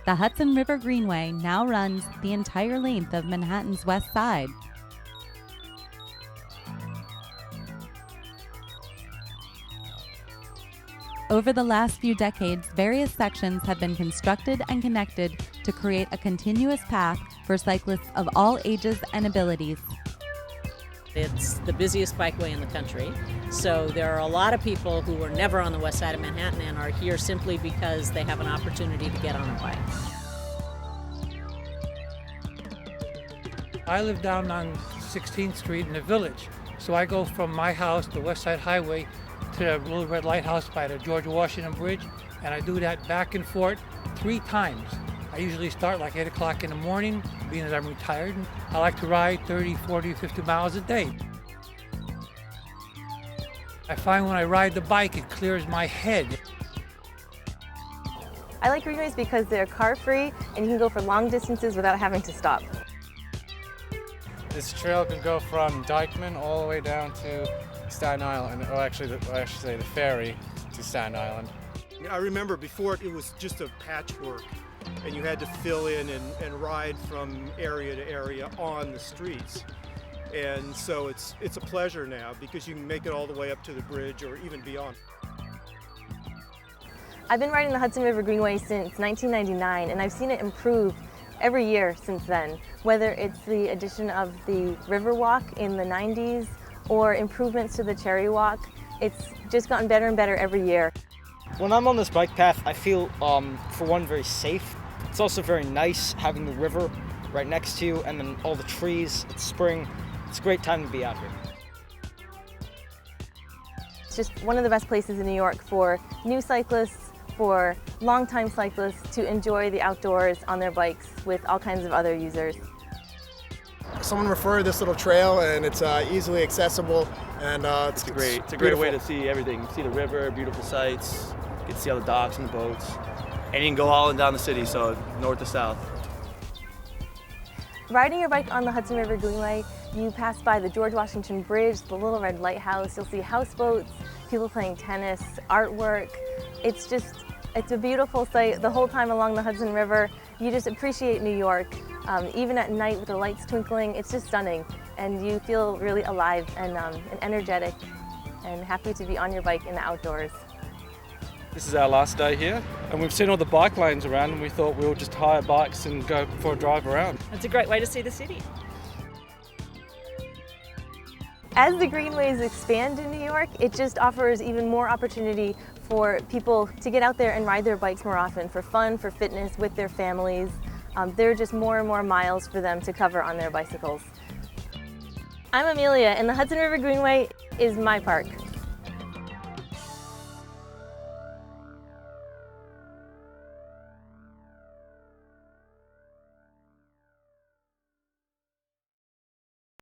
The Hudson River Greenway now runs the entire length of Manhattan's West Side. Over the last few decades, various sections have been constructed and connected to create a continuous path for cyclists of all ages and abilities. It's the busiest bikeway in the country, so there are a lot of people who were never on the west side of Manhattan and are here simply because they have an opportunity to get on a bike. I live down on 16th Street in the Village, so I go from my house, the West Side Highway, to the Little Red Lighthouse by the George Washington Bridge, and I do that back and forth 3 times. I usually start like 8 o'clock in the morning, being as I'm retired, and I like to ride 30, 40, 50 miles a day. I find when I ride the bike, it clears my head. I like Greenways because they're car-free and you can go for long distances without having to stop. This trail can go from Dyckman all the way down to Staten Island, or actually, I should say the ferry to Staten Island. I remember before it was just a patchwork, and you had to fill in and ride from area to area on the streets. And so it's a pleasure now because you can make it all the way up to the bridge or even beyond. I've been riding the Hudson River Greenway since 1999 and I've seen it improve every year since then, whether it's the addition of the river walk in the 90s or improvements to the cherry walk. It's just gotten better and better every year. When I'm on this bike path, I feel, for one, very safe. It's also very nice having the river right next to you and then all the trees. It's spring. It's a great time to be out here. It's just one of the best places in New York for new cyclists, for longtime cyclists to enjoy the outdoors on their bikes with all kinds of other users. Someone referred this little trail and it's easily accessible and it's great. It's a great way to see everything. See the river, beautiful sights, get to see all the docks and the boats. And you can go all in down the city, so north to south. Riding your bike on the Hudson River Greenway, you pass by the George Washington Bridge, the Little Red Lighthouse. You'll see houseboats, people playing tennis, artwork. It's a beautiful sight the whole time along the Hudson River. You just appreciate New York. Even at night with the lights twinkling, it's just stunning. And you feel really alive and energetic and happy to be on your bike in the outdoors. This is our last day here, and we've seen all the bike lanes around and we thought we would just hire bikes and go for a drive around. It's a great way to see the city. As the greenways expand in New York, it just offers even more opportunity for people to get out there and ride their bikes more often for fun, for fitness, with their families. There are just more and more miles for them to cover on their bicycles. I'm Amelia, and the Hudson River Greenway is my park.